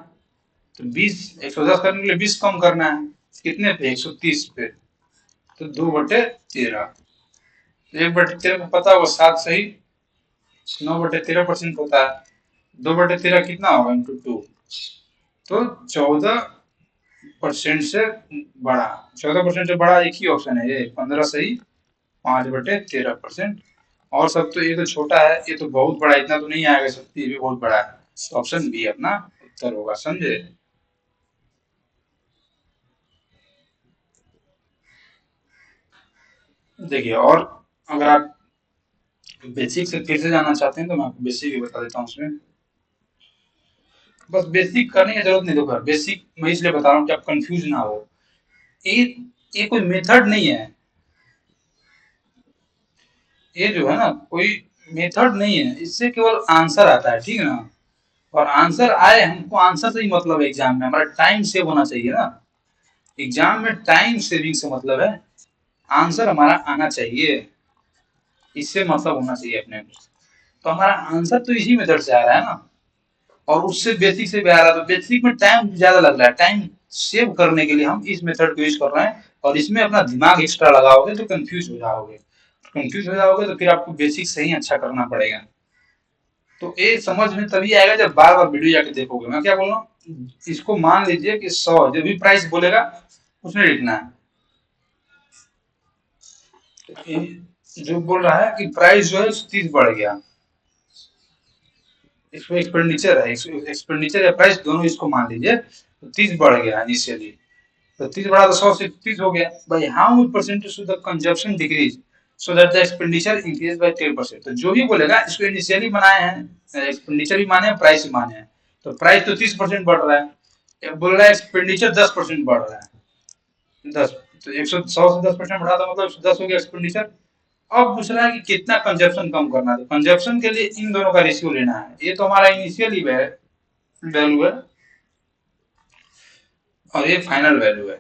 तो 20, 110 करने के लिए 20 कम करना है, कितने पे, 130 पे, तो 2/13। 1/13 को पता होगा, 7 सही 9/13% होता है। 2/13 कितना होगा, × 2, तो 14% से बड़ा। 14% से बड़ा एक ही ऑप्शन है, ये 15 सही 5/13%। और सब तो, ये तो छोटा है, ये तो बहुत बड़ा, इतना तो नहीं आएगा सकती, ये भी बहुत बड़ा है। ऑप्शन बी अपना उत्तर होगा, समझे। देखिए, और अगर आप बेसिक से फिर से जाना चाहते हैं तो मैं आपको बेसिक भी बता देता हूँ उसमें। बस बेसिक करने की जरूरत नहीं, देखो बेसिक मैं इसलिए बता रहा हूँ कि आप कंफ्यूज ना हो। ये ये कोई मेथड नहीं है, ये जो है ना कोई मेथड नहीं है, इससे केवल आंसर आता है, ठीक है ना। और आंसर आए, हमको आंसर से ही मतलब है, एग्जाम में हमारा टाइम सेव होना चाहिए ना। एग्जाम में टाइम सेविंग से मतलब है, आंसर हमारा आना चाहिए, इससे मतलब होना चाहिए अपने को। तो हमारा आंसर तो इसी मेथड से आ रहा है ना, और उससे बेसिक से भी आ रहा है, तो बेसिक में टाइम ज्यादा लग रहा है, टाइम सेव करने के लिए हम इस मेथड को यूज कर रहे हैं। और इसमें अपना दिमाग एक्स्ट्रा लगाओगे तो कंफ्यूज हो जाओगे, कंफ्यूज हो जाओगे तो फिर आपको बेसिक से ही अच्छा करना पड़ेगा। तो ये समझ में तभी आएगा जब बार बार वीडियो जाके देखोगे। मैं क्या बोल रहा हूँ, इसको मान लीजिए कि 100 जो भी प्राइस बोलेगा उसमें लिखना है। जो बोल रहा है कि प्राइस जो है 30 बढ़ गया, इसमें एक्सपेंडिचर है, एक्सपेंडिचर या प्राइस दोनों इसको मान लीजिए, तो 30 बढ़ गया इनिशियली, तो 30 बढ़ा तो 100 से 30 हो गया। By how much percentage should the consumption decrease so that the expenditure increase by 10%। तो जो भी बोलेगा, इसको इनिशियली बनाए हैं, एक्सपेंडिचर भी माने हैं, प्राइस भी माने हैं। तो प्राइस तो 30% बढ़ रहा है, बोल रहा है एक्सपेंडिचर 10% बढ़ रहा है। 10, तो 100 से 10% बढ़ा तो मतलब 110 हो गया एक्सपेंडिचर। अब पूछ रहा है कि कितना कंजप्शन कम करना है, तो कंजप्शन के लिए इन दोनों का रेशियो लेना है। ये तो हमारा इनिशियली वैल्यू है, और ये फाइनल वैल्यू है।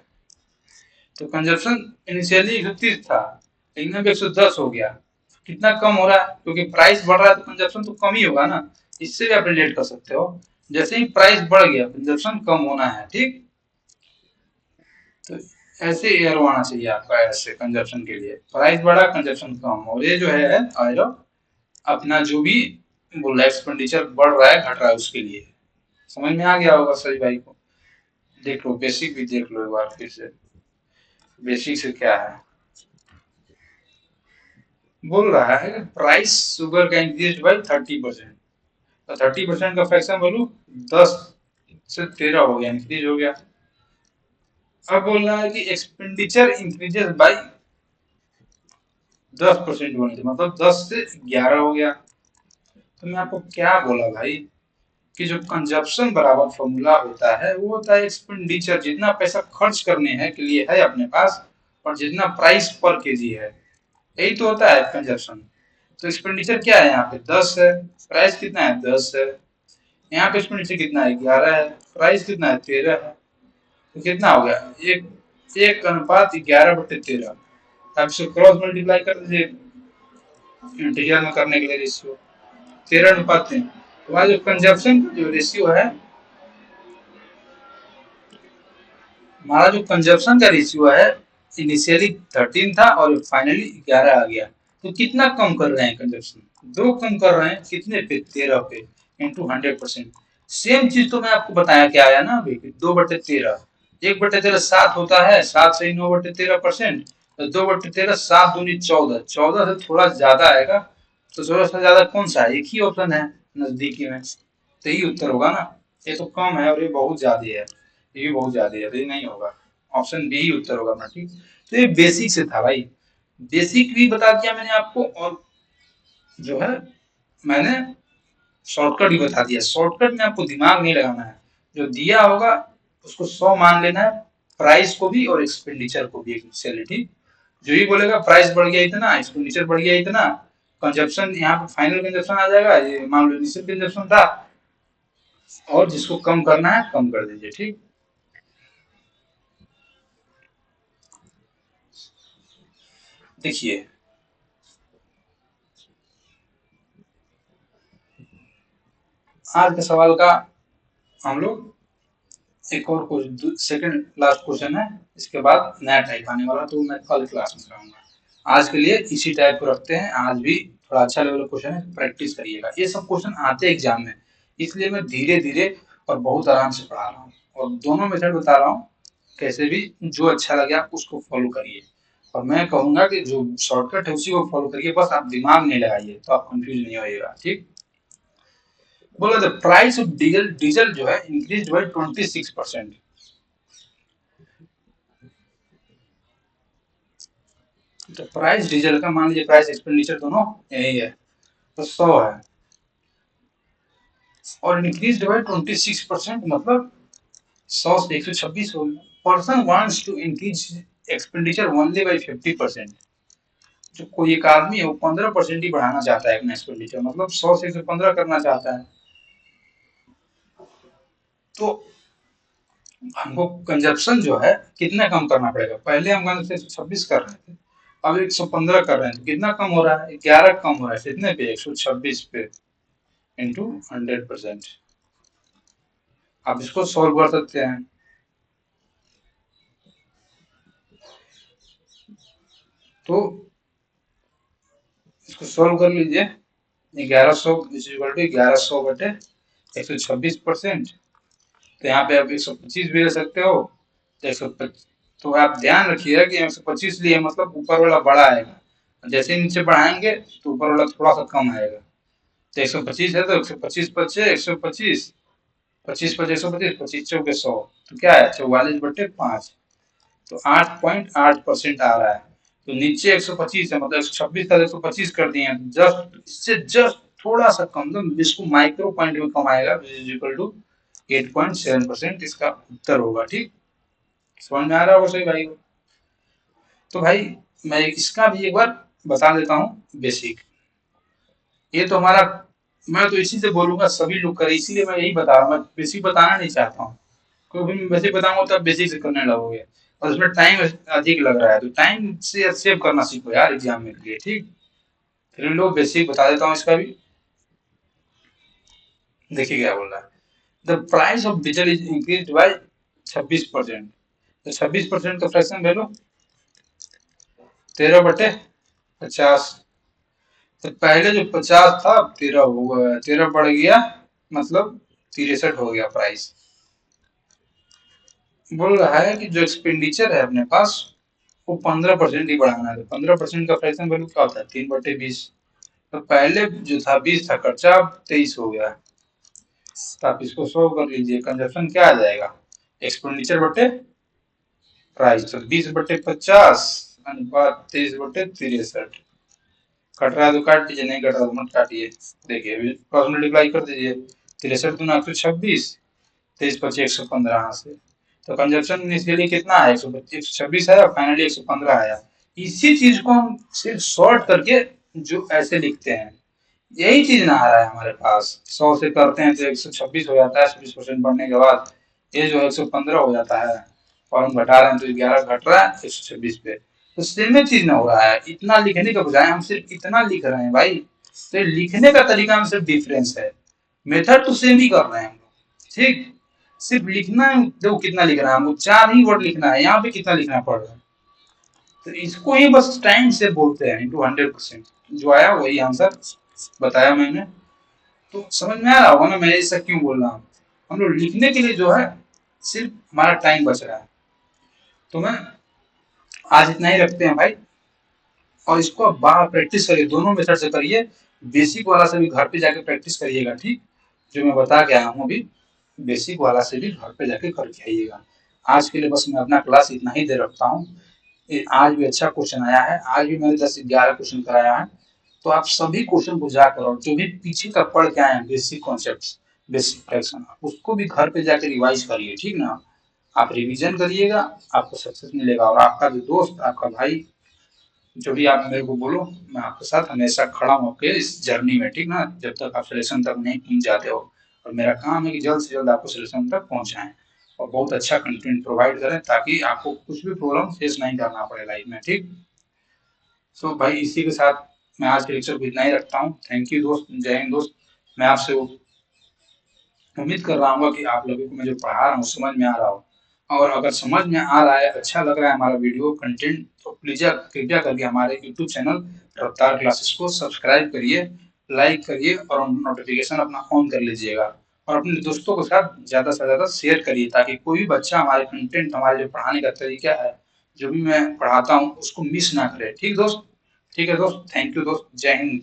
तो कंजप्शन इनिशियली 130 था, लेकिन अब 110 हो गया। कितना कम हो रहा है, क्योंकि प्राइस बढ़ रहा है तो कंजप्शन तो कम ही होगा ना। इससे भी आप रिलेट कर सकते हो, जैसे ही प्राइस बढ़ गया कंजप्शन कम होना है, ठीक। तो ऐसे एरो आना चाहिए आपका, ऐसे कंजप्शन के लिए प्राइस बढ़ा कंजप्शन कम, और ये जो है एरो अपना जो भी बोला एक्सपेंडिचर बढ़ रहा है घट रहा है उसके लिए। समझ में आ गया होगा सही भाई को। देख लो बेसिक भी देख लो एक बार फिर से, बेसिक से क्या है। बोल रहा है प्राइस शुगर का इंक्रीज बाई 30%, तो 30% का फ्रैक्शन वैल्यू 10 से 13 हो गया, इंक्रीज हो गया। अब बोल रहा है कि एक्सपेंडिचर इंक्रीजेस बाई 10% होने से मतलब 10 से 11 हो गया। तो मैं आपको क्या बोला भाई, कि जो कंजप्शन बराबर फॉर्मूला होता है वो होता है एक्सपेंडिचर, जितना पैसा खर्च करने हैं के लिए है अपने पास, और जितना प्राइस पर केजी है, यही तो होता है कंजप्शन। तो एक्सपेंडिचर क्या है यहाँ पे, 10 है, प्राइस कितना है, 10 है। यहाँ पे एक्सपेंडिचर कितना है, 11 है, प्राइस कितना है, 13 है। तो कितना हो गया, एक 1:11/13। आप इसको क्रॉस मल्टीप्लाई कर दीजिए इंटीजर में करने के लिए रेशियो, 13:3। हमारा जो कंजप्शन जो रेशियो है, हमारा जो कंजप्शन का रेशियो है, इनिशियली 13 था और फाइनली 11 आ गया। तो कितना कम कर रहे हैं कंजप्शन, दो कम कर रहे हैं, कितने पे, 13 पे, इंटू 100%। सेम चीज तो मैं आपको बताया क्या आया ना अभी, 2/13, 1/13 7 होता है, 7 से ही 9/13%, तो 2/13 7 दूनी 14, 14 से थोड़ा ज्यादा आएगा। तो 14 से ज्यादा कौन सा है, एक ही ऑप्शन है नजदीकी में, तो यही उत्तर होगा ना। ये तो कम है और ये बहुत ज्यादा है, ये भी बहुत ज्यादा है, तो ये नहीं होगा, ऑप्शन बी ही उत्तर होगा अपना, ठीक। तो ये बेसिक से था भाई, बेसिक भी बता दिया मैंने आपको, और जो है मैंने शॉर्टकट भी बता दिया। शॉर्टकट में आपको दिमाग नहीं लगाना है, जो दिया होगा उसको 100 मान लेना है, प्राइस को भी और एक्सपेंडिचर को भी एक, ठीक। जो ही बोलेगा प्राइस बढ़ गया इतना, एक्सपेंडिचर बढ़ गया इतना, कंजप्शन यहाँ पे फाइनल कंजप्शन आ जाएगा, ये मान लो इनिशियल कंजप्शन था, और जिसको कम करना है कम कर दीजिए, ठीक। देखिए, आज के सवाल का हम लोग एक और सेकंड लास्ट क्वेश्चन है, इसके बाद नया टाइप आने वाला, तो मैं कल क्लास में कराऊंगा। आज के लिए इसी टाइप को रखते हैं। आज भी थोड़ा अच्छा लेवल क्वेश्चन है, प्रैक्टिस करिएगा। ये सब क्वेश्चन आते हैं एग्जाम में, इसलिए मैं धीरे धीरे और बहुत आराम से पढ़ा रहा हूँ, और दोनों मेथड बता रहा हूँ। कैसे भी जो अच्छा लगे आप उसको फॉलो करिए, और मैं कहूंगा कि जो शॉर्टकट है उसी को फॉलो करिए, बस आप दिमाग नहीं लगाइए तो आप कंफ्यूज नहीं होइएगा। ठीक। बोला the price of diesel diesel जो है इंक्रीज बाई 26%। तो प्राइस डीजल का मान लीजिए प्राइस एक्सपेंडिचर दोनों यही है, तो 100 है, और इंक्रीज बाई 26%, मतलब 100 से 126 हो गया। Person wants to increase expenditure only by 50%। जो कोई एक आदमी है वो 15% ही बढ़ाना चाहता है अपना एक्सपेंडिचर, मतलब 100 से 115 करना चाहता है। तो हमको कंजप्शन जो है कितना कम करना पड़ेगा। पहले हम 126 कर रहे थे, अब 115 कर रहे हैं, तो कितना कम हो रहा है, 11 कम हो रहा है। कितने पे, 126 पे इंटू 100%। आप इसको सॉल्व कर सकते हैं। तो इसको सॉल्व कर लीजिए। 1100 इक्वल टू 1100 बटे 126%। तो यहाँ पे आप 125 भी ले सकते हो। तो 125, तो आप ध्यान रखिएगा कि 125 लिए मतलब ऊपर वाला बड़ा आएगा, जैसे नीचे बढ़ाएंगे तो ऊपर वाला थोड़ा सा कम आएगा। तो 125 है, तो 125 पचे 125, 25 पचे 125, 25 चौके 100, तो क्या है 44/5। तो 8.8% आ रहा है। तो नीचे 125 है, मतलब 126 का 125 कर दिए हैं, जस्ट इससे जस्ट थोड़ा सा कम, तो इसको माइक्रो पॉइंट में कम आएगा, इक्वल टू 8.7% इसका उत्तर होगा। ठीक, समझ में आ रहा होगा सही भाई। तो भाई मैं इसका भी एक बार बता देता हूँ बेसिक। ये तो हमारा, मैं तो इसी से बोलूंगा सभी लोग करें, इसीलिए मैं यही बता रहा हूँ। मैं बेसिक बताना नहीं चाहता हूँ, क्योंकि मैं बेसिक बताऊंगा तो आप बेसिक से करने लगोगे, और उसमें टाइम अधिक लग रहा है। तो टाइम से सेव करना सीखो यार एग्जाम में के लिए। ठीक, फिर लोग बेसिक बता देता हूँ इसका भी। देखिए क्या बोल रहा है, the price of diesel is increase by 26%। तो 26% का फ्रैक्शन ले लो, 13/50। तो पहले जो 50 था 13 हो गया, 13 बढ़ गया, मतलब 63 हो गया प्राइस। बोल रहा है कि जो एक्सपेंडिचर है अपने पास वो 15% ही बढ़ाना है। तो 15% का फ्रैक्शन वैल्यू क्या होता है, 3/20। तो पहले जो था 20 था खर्चा, अब 23 हो गया। तो आप इसको सॉल्व कर लीजिए, कंजप्शन क्या आ जाएगा, एक्सपेंडिचर बटे प्राइस। तो 20/50 अनुपात 23/63। कट रहा है तो काट दीजिए, नहीं कट रहा तो मत काटिए। देखिए क्रॉस मल्टीप्लाई कर दीजिए, 63 दूना 126, 23 25 115 से। तो कंजप्शन इनिशियली कितना है, 126 है, और फाइनली 115 आया। इसी चीज को हम सिर्फ शॉर्ट करके जो ऐसे लिखते हैं, यही चीज ना आ रहा है हमारे पास। 100 से करते हैं तो 126 हो जाता है, 26% बढ़ने के बाद ये जो है 115 हो जाता है, और हम घटा रहे हैं तो 11 घट रहा है 126 पे। तो सेम चीज ना हो रहा है, इतना लिखने के बजाय हम सिर्फ इतना लिख रहे हैं भाई। तो लिखने का तरीका में सिर्फ डिफरेंस है, मेथड तो सेम ही कर रहे हैं हम लोग। ठीक, सिर्फ लिखना है, देखो कितना लिख रहा है हमको, 4 ही वर्ड लिखना है, यहाँ पे कितना लिखना पड़ रहा है। तो इसको ही बस टाइम से बोलते हैं इंटू 100%। जो आया वही आंसर बताया मैंने। तो समझ में आ रहा होगा ना मैं ऐसा क्यों बोल रहा हूँ। हम लोग लिखने के लिए जो है सिर्फ हमारा टाइम बच रहा है। तो मैं आज इतना ही रखते हैं भाई, और इसको आप बाहर प्रैक्टिस करिए, दोनों मेथड से करिए। बेसिक वाला से भी घर पे जाके प्रैक्टिस करिएगा। ठीक, जो मैं बता के आया हूँ अभी, बेसिक वाला से भी घर पे जाके करके आइएगा। आज के लिए बस मैं अपना क्लास इतना ही दे रखता हूँ। आज भी अच्छा क्वेश्चन आया है, आज भी मैंने 10 से 11 क्वेश्चन कराया है। तो आप सभी क्वेश्चन को जाकर, और जो भी पीछे का पढ़ के आए हैं बेसिक कॉन्सेप्ट, बेसिक फ्रैक्शन, उसको भी घर पे जाके रिवाइज करिए। ठीक ना, आप रिवीजन करिएगा, आपको सक्सेस मिलेगा। और आपका जो दोस्त, आपका भाई, जो भी आप मेरे को बोलो, मैं आपके साथ हमेशा खड़ा हूँ आपके इस जर्नी में। ठीक ना, जब तक आप सिलेक्शन तक नहीं पहुंच जाते हो। और मेरा काम है कि जल्द से जल्द आपको सिलेक्शन तक पहुंचाएं, और बहुत अच्छा कंटेंट प्रोवाइड करें, ताकि आपको कुछ भी प्रॉब्लम फेस नहीं करना पड़े लाइफ में। ठीक, तो भाई इसी के साथ मैं आज के लेक्चर को इतना ही रखता हूँ। थैंक यू दोस्त, जय हिंद दोस्त। मैं आपसे उम्मीद कर रहा हूँ कि आप लोगों को मैं जो पढ़ा रहा हूँ समझ में आ रहा हो। और अगर समझ में आ रहा है, अच्छा लग रहा है हमारा वीडियो कंटेंट, तो कृपया करके हमारे यूट्यूब चैनल रफ्तार क्लासेस को सब्सक्राइब करिए, लाइक करिए और नोटिफिकेशन अपना ऑन कर लीजिएगा। और अपने दोस्तों के साथ ज़्यादा से ज़्यादा शेयर करिए, ताकि कोई भी बच्चा हमारे कंटेंट, हमारे जो पढ़ाने का तरीका है, जो भी मैं पढ़ाता हूँ, उसको मिस ना करे। ठीक दोस्त? ठीक है दोस्त, थैंक यू दोस्त, जय हिंद।